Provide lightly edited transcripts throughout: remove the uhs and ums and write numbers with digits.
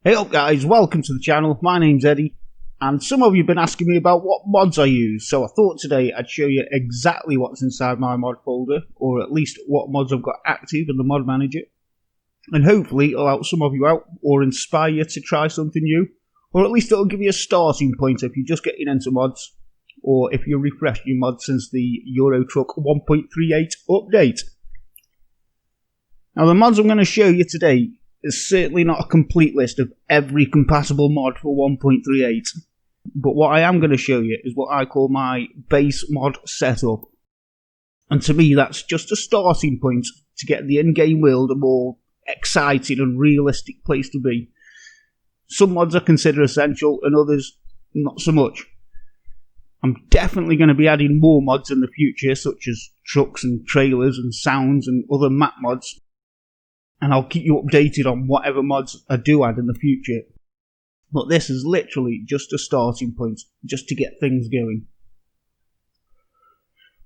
Hey up guys, welcome to the channel. My name's Eddie, and some of you have been asking me about what mods I use, so I thought today I'd show you exactly what's inside my mod folder, or at least what mods I've got active in the mod manager, and hopefully it'll help some of you out, or inspire you to try something new, or at least it'll give you a starting point if you're just getting into mods, or if you refresh your mod since the Euro Truck 1.38 update. Now the mods I'm going to show you today is certainly not a complete list of every compatible mod for 1.38, but what I am going to show you is what I call my base mod setup, and to me that's just a starting point to get the in-game world a more exciting and realistic place to be. Some mods I consider essential and others not so much. I'm definitely going to be adding more mods in the future, such as trucks and trailers and sounds and other map mods, and I'll keep you updated on whatever mods I do add in the future. But this is literally just a starting point, just to get things going.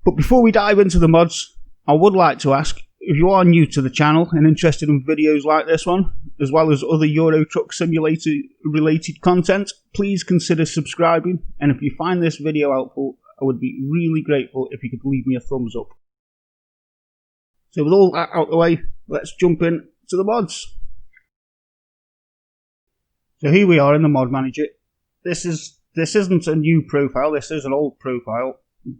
But before we dive into the mods, I would like to ask, if you are new to the channel and interested in videos like this one, as well as other Euro Truck Simulator related content, please consider subscribing, and if you find this video helpful, I would be really grateful if you could leave me a thumbs up. So with all that out of the way, let's jump in to the mods. So here we are in the mod manager. This isn't a new profile, this is an old profile,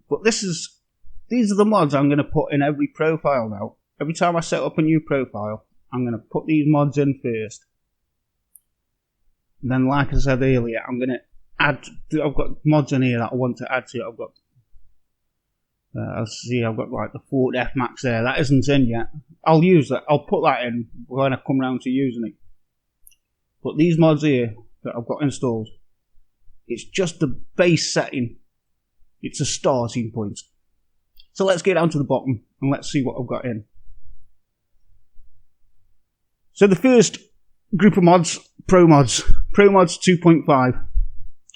but these are the mods I'm going to put in every profile now. Every time I set up a new profile, I'm going to put these mods in first. And then, like I said earlier, I'm going to add. I've got mods in here that I want to add to it. I've got. I've got like the Ford F-Max there. That isn't in yet. I'll use that. I'll put that in when I come round to using it. But these mods here that I've got installed, it's just the base setting. It's a starting point. So let's get down to the bottom and let's see what I've got in. So the first group of mods, Pro Mods 2.5.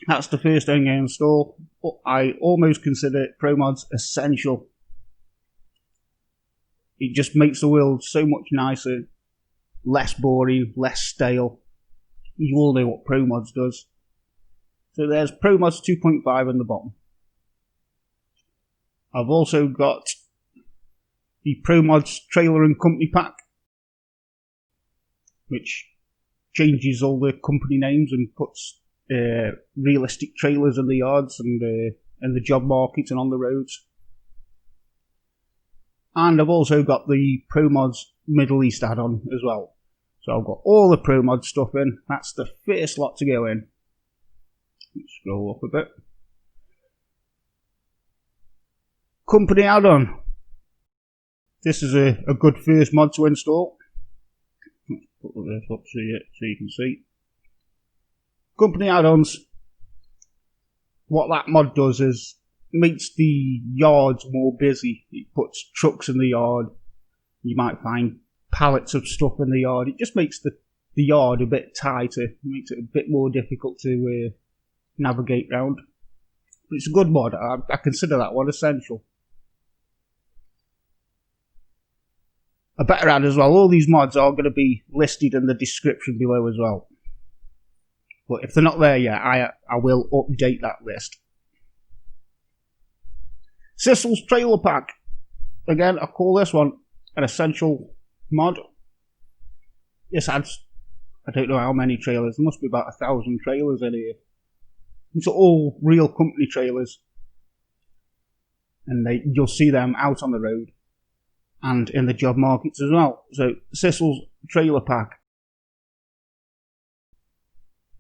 That's the first thing I install. I almost consider Pro Mods essential. It just makes the world so much nicer, less boring, less stale. You all know what Pro Mods does. So there's Pro Mods 2.5 in the bottom. I've also got the Pro Mods Trailer and Company Pack, which changes all the company names and puts realistic trailers in the yards and the job markets and on the roads. And I've also got the Pro Mods Middle East add-on as well. So I've got all the Pro Mod stuff in. That's the first lot to go in. Let's scroll up a bit. Company add-on. This is a good first mod to install. Let's put this up so you can see. Company add-ons. What that mod does is makes the yards more busy. It puts trucks in the yard. You might find pallets of stuff in the yard. It just makes the yard a bit tighter. It makes it a bit more difficult to navigate round. But it's a good mod. I consider that one essential. I better add as well, all these mods are going to be listed in the description below as well. But if they're not there yet, I will update that list. Sissels Trailer Pack. Again, I call this one an essential mod. This adds, I don't know how many trailers, there must be about 1,000 trailers in here. These are all real company trailers. And you'll see them out on the road and in the job markets as well. So, Sissels Trailer Pack.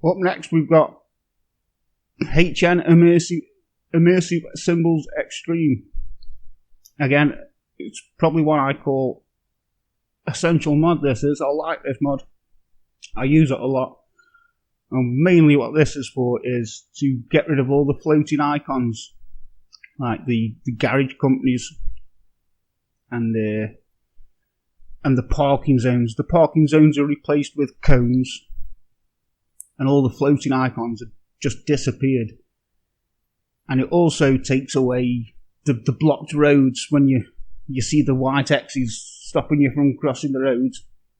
Up next we've got HN Immersive Symbols Extreme. Again, it's probably one I call essential mod. This is. I like this mod. I use it a lot. And mainly what this is for is to get rid of all the floating icons, like the garage companies and the parking zones. The parking zones are replaced with cones, and all the floating icons have just disappeared. And it also takes away the blocked roads when you see the white X's stopping you from crossing the road,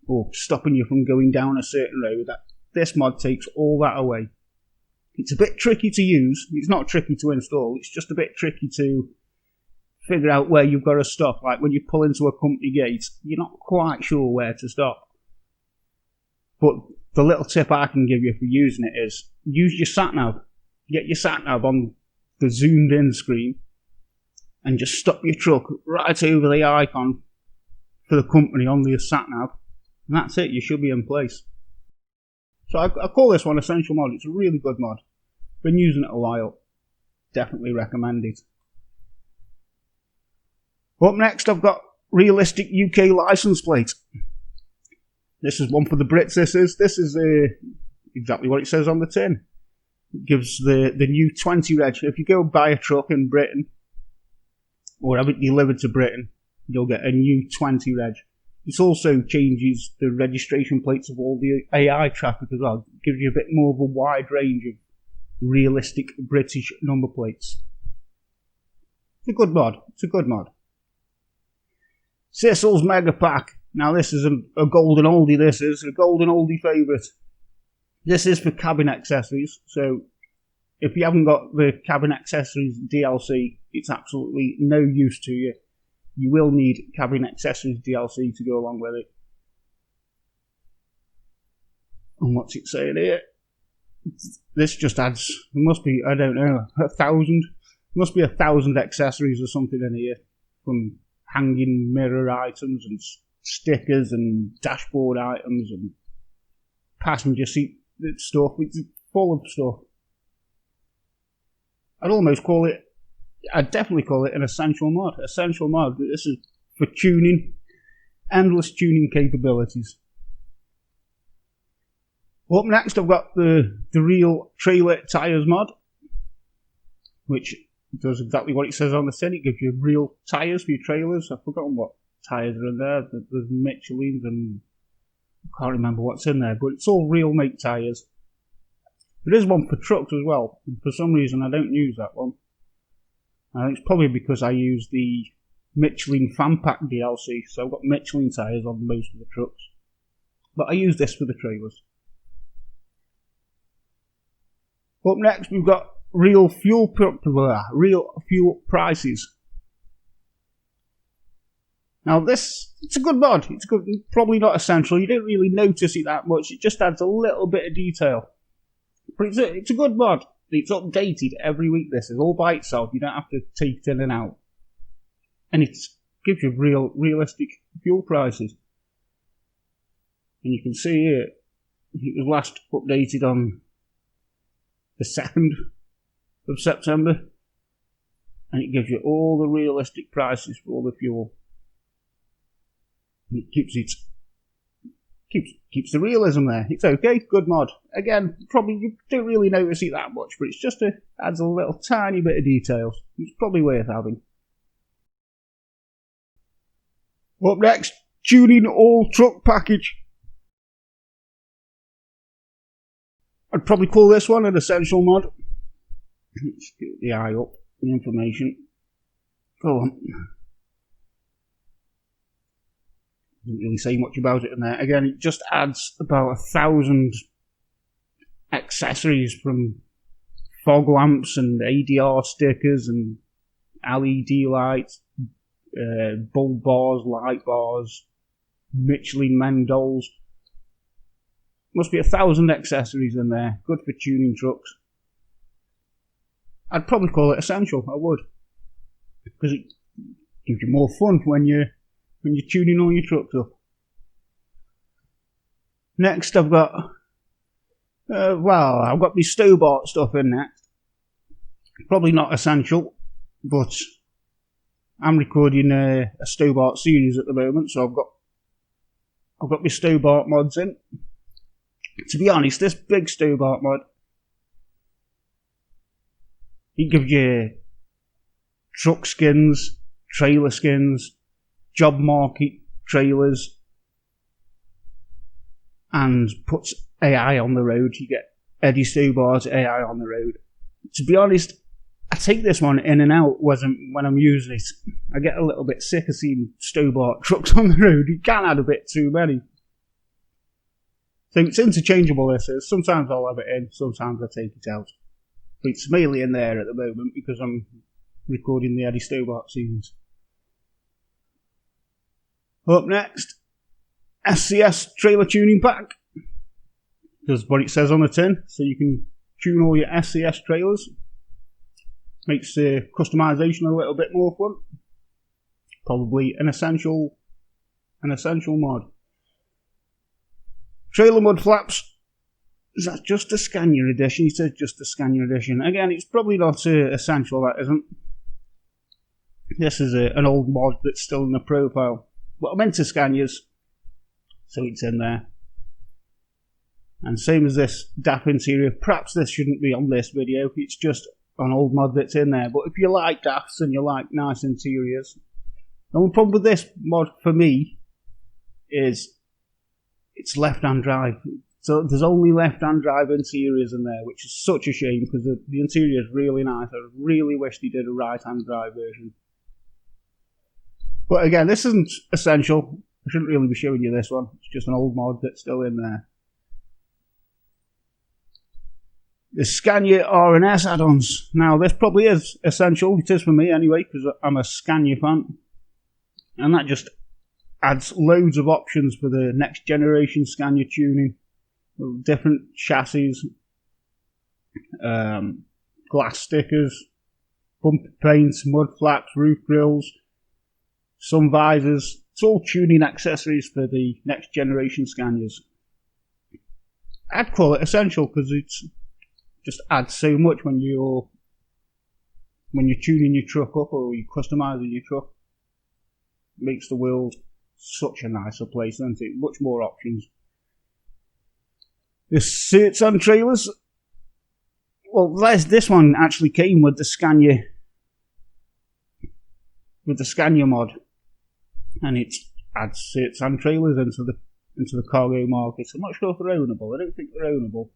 or stopping you from going down a certain road. this mod takes all that away. It's a bit tricky to use. It's not tricky to install. It's just a bit tricky to figure out where you've got to stop. Like when you pull into a company gate, you're not quite sure where to stop. But the little tip I can give you for using it is use your sat-nav. Get your sat-nav on the zoomed-in screen and just stop your truck right over the icon for the company on the sat-nav. And that's it. You should be in place. So I call this one Essential Mod. It's a really good mod. Been using it a while. Definitely recommend it. Up next, I've got Realistic UK license plate. This is one for the Brits. This is exactly what it says on the tin. It gives the new 20 reg. If you go buy a truck in Britain or have it delivered to Britain, you'll get a new 20 reg. This also changes the registration plates of all the AI traffic as well. It gives you a bit more of a wide range of realistic British number plates. It's a good mod. Sissels Mega Pack. Now this is a golden oldie. This is a golden oldie favourite. This is for cabin accessories. So if you haven't got the cabin accessories DLC, it's absolutely no use to you. You will need cabin accessories DLC to go along with it. And what's it saying here? This just adds, there must be, I don't know, 1,000. Must be 1,000 accessories or something in here. From hanging mirror items and stickers and dashboard items and passenger seat stuff. It's full of stuff. I'd definitely call it an essential mod. Essential mod. This is for tuning. Endless tuning capabilities. Up next, I've got the real trailer tyres mod, which does exactly what it says on the tin. It gives you real tyres for your trailers. I've forgotten what tyres are in there. There's Michelin's and I can't remember what's in there, but it's all real make tyres. There is one for trucks as well. For some reason, I don't use that one. I think it's probably because I use the Michelin Fan Pack DLC, so I've got Michelin tyres on most of the trucks. But I use this for the trailers. Up next, we've got real fuel prices. Now it's a good mod. It's good, probably not essential. You don't really notice it that much. It just adds a little bit of detail. But it's a good mod. It's updated every week. This is all by itself. You don't have to take it in and out. And it gives you realistic fuel prices. And you can see here, it was last updated on the 2nd of September. And it gives you all the realistic prices for all the fuel. And it keeps the realism there. It's okay, good mod. Again, probably you don't really notice it that much, but it's just adds a little tiny bit of details. It's probably worth having. Up next, tuning all truck package. I'd probably call this one an essential mod. Let's get the eye up, the information. Go on. Doesn't really say much about it in there. Again, it just adds about 1,000 accessories from fog lamps and ADR stickers and LED lights, bulb bars, light bars, Michelin Mendols. Must be 1,000 accessories in there. Good for tuning trucks. I'd probably call it essential. I would, because it gives you more fun when you're tuning all your trucks up. Next, I've got my Stobart stuff in next. Probably not essential, but I'm recording a Stobart series at the moment, so I've got my Stobart mods in. To be honest, this big Stobart mod, it gives you truck skins, trailer skins, job market trailers, and puts AI on the road. You get Eddie Stobart's AI on the road. To be honest, I take this one in and out when I'm using it. I get a little bit sick of seeing Stobart trucks on the road. You can add a bit too many. So it's interchangeable, this is. Sometimes I'll have it in, sometimes I take it out. But it's mainly in there at the moment because I'm recording the Eddie Stobart scenes. Up next, SCS trailer tuning pack. Does what it says on the tin, so you can tune all your SCS trailers. Makes customization a little bit more fun. Probably an essential mod. Trailer mud flaps. Is that just a Scania edition? He says just a Scania edition. Again, it's probably not essential, that isn't. This is an old mod that's still in the profile. But I'm into Scanias, so it's in there. And same as this DAF interior, perhaps this shouldn't be on this video, it's just an old mod that's in there. But if you like DAFs and you like nice interiors, the only problem with this mod for me is it's left-hand drive. So there's only left-hand drive interiors in there, which is such a shame because the interior is really nice. I really wish they did a right-hand drive version. But again, this isn't essential. I shouldn't really be showing you this one. It's just an old mod that's still in there. The Scania R&S add-ons. Now, this probably is essential. It is for me anyway, because I'm a Scania fan. And that just adds loads of options for the next generation Scania tuning. Different chassis, glass stickers, bumper paints, mud flaps, roof grills, some visors. It's all tuning accessories for the next generation Scanias. I'd call it essential because it's just adds so much when you're tuning your truck up or you're customizing your truck. It makes the world such a nicer place, doesn't it? Much more options. The Sirtsan trailers. Well, this one actually came with the Scania mod, and it adds Sirtsan trailers into the cargo market. I'm not sure if they're ownable. I don't think they're ownable,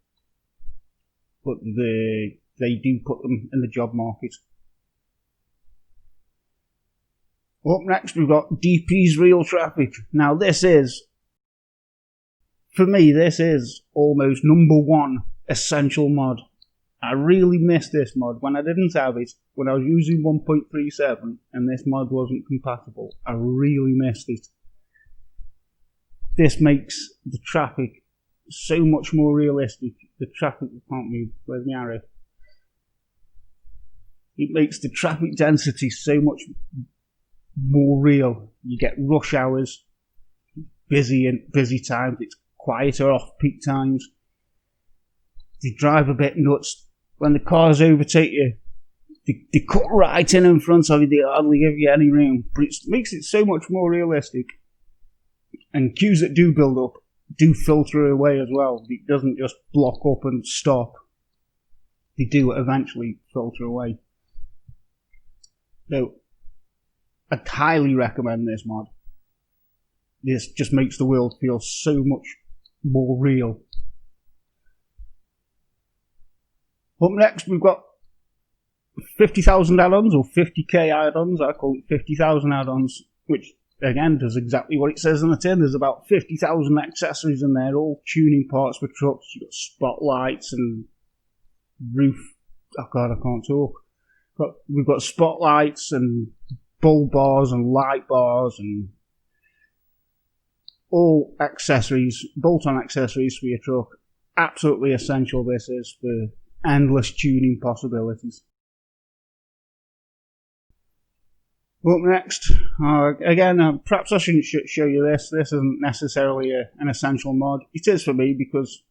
but they do put them in the job market. Up next, we've got DP's Real Traffic. Now, for me, this is almost number one essential mod. I really missed this mod when I didn't have it, when I was using 1.37 and this mod wasn't compatible. I really missed it. This makes the traffic so much more realistic. The traffic, can't move, where's my arrow? It makes the traffic density so much more real. You get rush hours, busy times, it's quieter off-peak times. They drive a bit nuts. When the cars overtake you, they cut right in front of you, they hardly give you any room. But it makes it so much more realistic. And queues that do build up do filter away as well. It doesn't just block up and stop. They do eventually filter away. So, I'd highly recommend this mod. This just makes the world feel so much more real. Up next, we've got 50,000 add-ons, or 50k add-ons. I call it 50,000 add-ons, which again does exactly what it says on the tin. There's about 50,000 accessories in there, all tuning parts for trucks. You've got spotlights and roof. Oh god, I can't talk. But we've got spotlights and bulb bars and light bars and all accessories, bolt-on accessories for your truck. Absolutely essential this is for endless tuning possibilities. Up next, again, perhaps I shouldn't show you this. This isn't necessarily an essential mod. It is for me because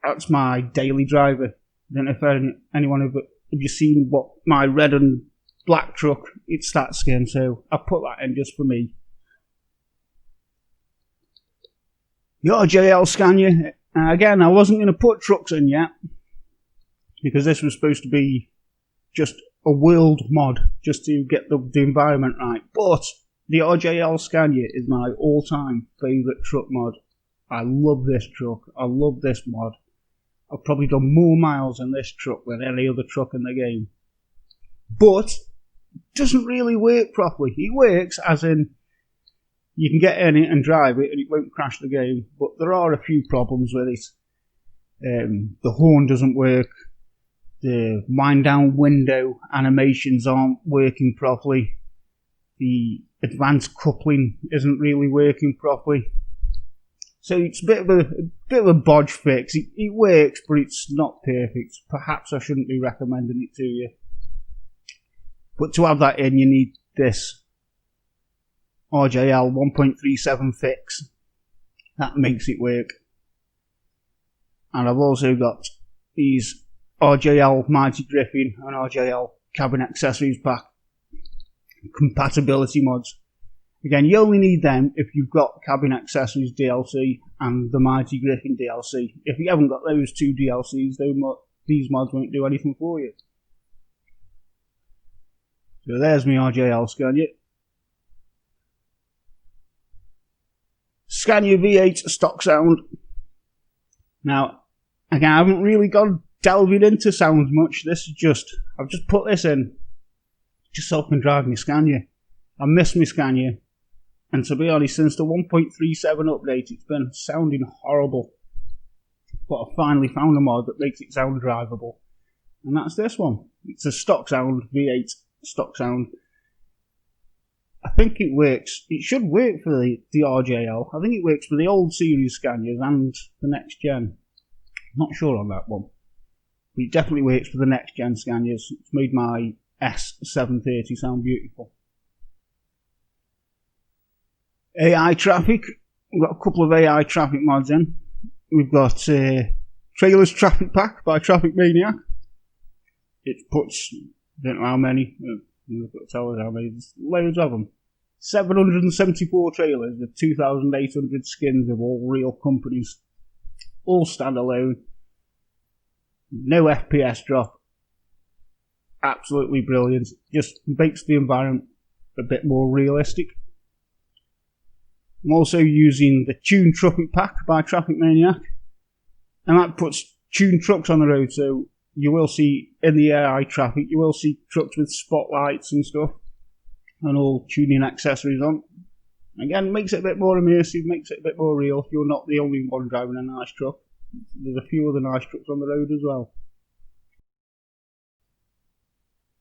that's my daily driver. I don't know if anyone have you seen what my red and black truck, it's that skin, so I put that in just for me. The RJL Scania, again, I wasn't going to put trucks in yet because this was supposed to be just a world mod just to get the environment right. But the RJL Scania is my all-time favourite truck mod. I love this truck. I love this mod. I've probably done more miles in this truck than any other truck in the game. But it doesn't really work properly. It works as in You can get in it and drive it and it won't crash the game, but there are a few problems with it. The horn doesn't work, the wind down window animations aren't working properly, the advanced coupling isn't really working properly. So it's a bit of a bodge fix. It works, but it's not perfect. Perhaps I shouldn't be recommending it to you. But to have that in, you need this RJL 1.37 fix. That makes it work. And I've also got these RJL Mighty Griffin and RJL Cabin Accessories Pack compatibility mods. Again, you only need them if you've got Cabin Accessories DLC and the Mighty Griffin DLC. If you haven't got those two DLCs, these mods won't do anything for you. So there's my RJL Scania. Scania V8 stock sound. Now, again, I haven't really gone delving into sounds much. I've just put this in just so I can drive my Scania. I miss my Scania. And to be honest, since the 1.37 update, it's been sounding horrible. But I finally found a mod that makes it sound drivable. And that's this one. It's a stock sound, V8 stock sound. I think it works. It should work for the RJL. I think it works for the old series Scanias and the next gen. I'm not sure on that one. But it definitely works for the next gen Scanias. It's made my S730 sound beautiful. AI Traffic. We've got a couple of AI Traffic mods in. We've got Trailers Traffic Pack by Traffic Maniac. It puts, I don't know how many, I've got to tell us how many, there's loads of them. 774 trailers with 2,800 skins of all real companies. All standalone. No FPS drop. Absolutely brilliant. Just makes the environment a bit more realistic. I'm also using the Tune Traffic Pack by Traffic Maniac. And that puts tuned trucks on the road, so you will see in the AI traffic, you will see trucks with spotlights and stuff, and all tuning accessories on. Again, makes it a bit more immersive, makes it a bit more real. You're not the only one driving a nice truck. There's a few other nice trucks on the road as well.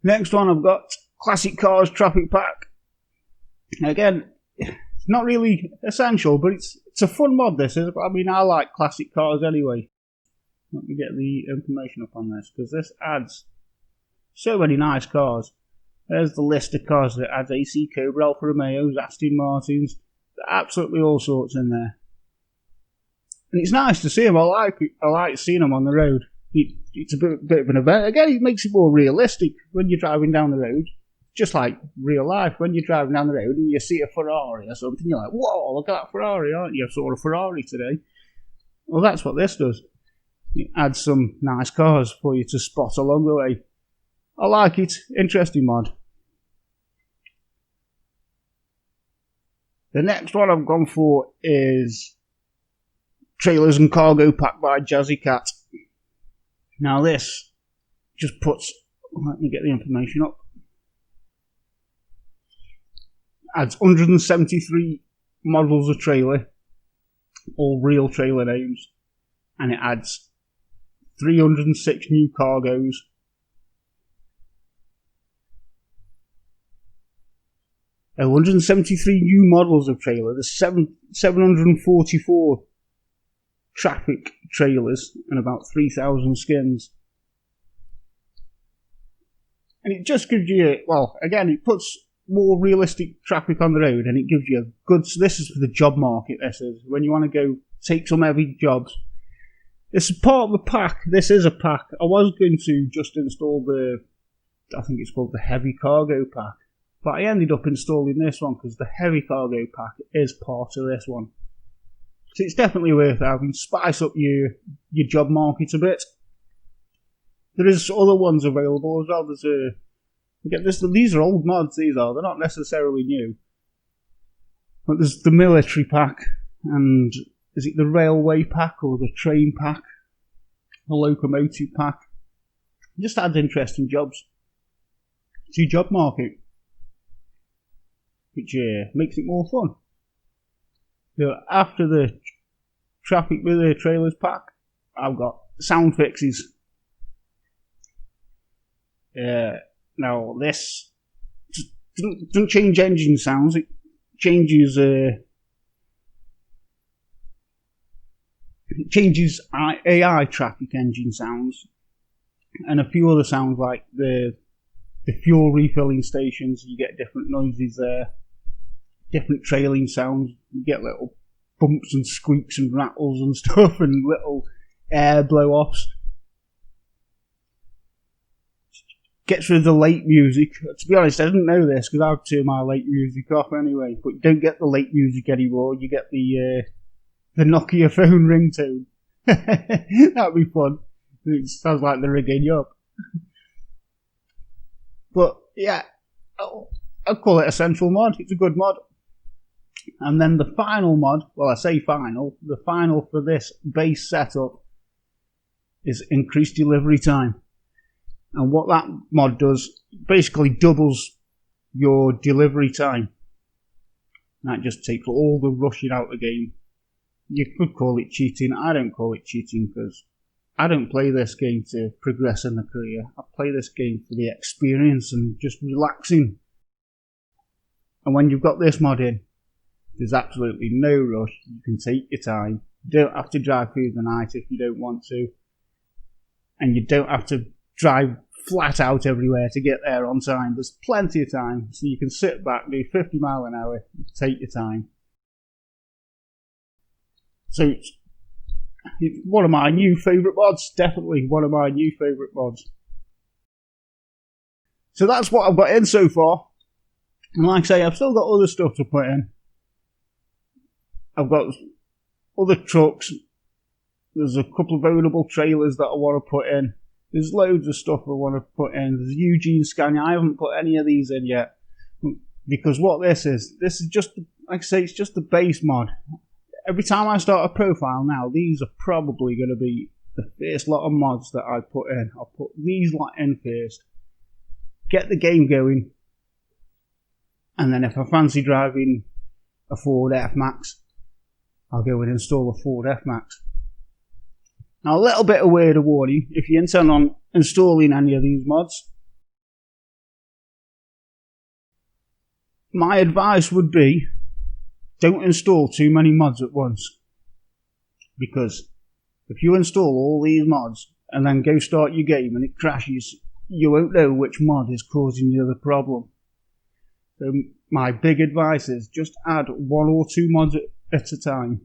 Next one, I've got Classic Cars Traffic Pack. Again, it's not really essential, but it's a fun mod, this is. I mean, I like classic cars anyway. Let me get the information up on this, because this adds so many nice cars. There's the list of cars that adds AC Cobra, Alfa Romeos, Aston Martins, absolutely all sorts in there. And it's nice to see them. I like seeing them on the road. It's a bit of an event. Again, it makes it more realistic when you're driving down the road. Just like real life, when you're driving down the road and you see a Ferrari or something, you're like, whoa, look at that Ferrari, aren't you? I saw a Ferrari today. Well, that's what this does. It adds some nice cars for you to spot along the way. I like it. Interesting mod. The next one I've gone for is Trailers and Cargo Pack by Jazzy Cat. Now this just puts, let me get the information up. Adds 173 models of trailer, all real trailer names, and it adds 306 new cargoes. Oh, 173 new models of trailer. There's 744 traffic trailers and about 3,000 skins. And it just gives you, well, again, it puts more realistic traffic on the road, and it gives you a good, so this is for the job market, this is, when you want to go take some heavy jobs. This is part of the pack, this is a pack. I was going to just install I think it's called the Heavy Cargo Pack, but I ended up installing this one because the Heavy Cargo Pack is part of this one. So it's definitely worth having, spice up your job market a bit. There is other ones available as well. These are old mods, they're not necessarily new. But there's the Military Pack, and is it the Railway Pack or the Train Pack? The Locomotive Pack. It just adds interesting jobs to your job market, which makes it more fun. So after the traffic with the trailers pack, I've got sound fixes. Now this doesn't change engine sounds, it changes AI traffic engine sounds and a few other sounds like the fuel refilling stations. You get different noises there, different trailing sounds. You get little bumps and squeaks and rattles and stuff and little air blow-offs. Gets rid of the late music. To be honest, I didn't know this because I've turned my late music off anyway. But you don't get the late music anymore. You get the Nokia phone ringtone. That'd be fun. It sounds like they're ringing you up. But yeah, I'll call it a central mod. It's a good mod. And then the final mod, well, I say final, the final for this base setup is increased delivery time. And what that mod does, basically doubles your delivery time. That just takes all the rushing out of the game. You could call it cheating. I don't call it cheating because I don't play this game to progress in the career. I play this game for the experience and just relaxing. And when you've got this mod in, there's absolutely no rush. You can take your time. You don't have to drive through the night if you don't want to. And you don't have to drive flat out everywhere to get there on time. There's plenty of time, so you can sit back, do 50 mile an hour, take your time. So it's one of my new favourite mods, definitely one of my new favourite mods. So that's what I've got in so far. And like I say, I've still got other stuff to put in. I've got other trucks. There's a couple of ownable trailers that I want to put in. There's loads of stuff I want to put in. There's Eugene Scania. I haven't put any of these in yet. Because what this is just, like I say, it's just the base mod. Every time I start a profile now, these are probably going to be the first lot of mods that I put in. I'll put these lot in first. Get the game going. And then if I fancy driving a Ford F-Max, I'll go and install a Ford F-Max. Now, a little bit of word of warning, if you intend on installing any of these mods, my advice would be, don't install too many mods at once. Because if you install all these mods and then go start your game and it crashes, you won't know which mod is causing you the problem. So my big advice is just add one or two mods at a time.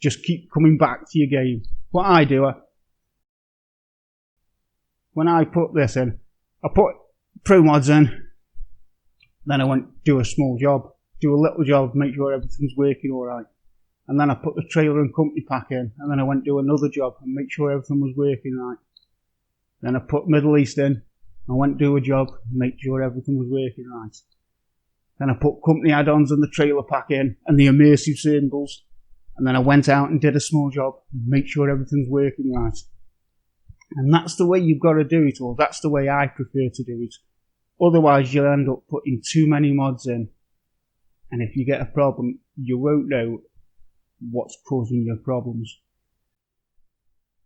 Just keep coming back to your game. What I do, when I put this in, I put pro mods in, then I went do a small job, do a little job, make sure everything's working alright. And then I put the trailer and company pack in, and then I went do another job and make sure everything was working right. Then I put Middle East in, I went do a job, make sure everything was working right. Then I put company add-ons and the trailer pack in, and the immersive symbols. And then I went out and did a small job, make sure everything's working right. And that's the way you've got to do it, or that's the way I prefer to do it. Otherwise, you'll end up putting too many mods in. And if you get a problem, you won't know what's causing your problems.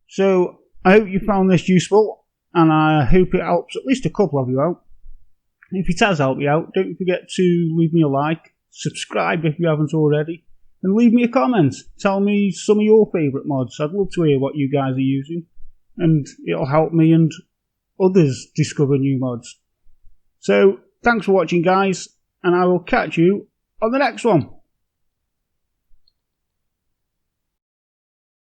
So, I hope you found this useful, and I hope it helps at least a couple of you out. If it has helped you out, don't forget to leave me a like, subscribe if you haven't already, and leave me a comment. Tell me some of your favourite mods. I'd love to hear what you guys are using. And it'll help me and others discover new mods. So, thanks for watching, guys. And I will catch you on the next one.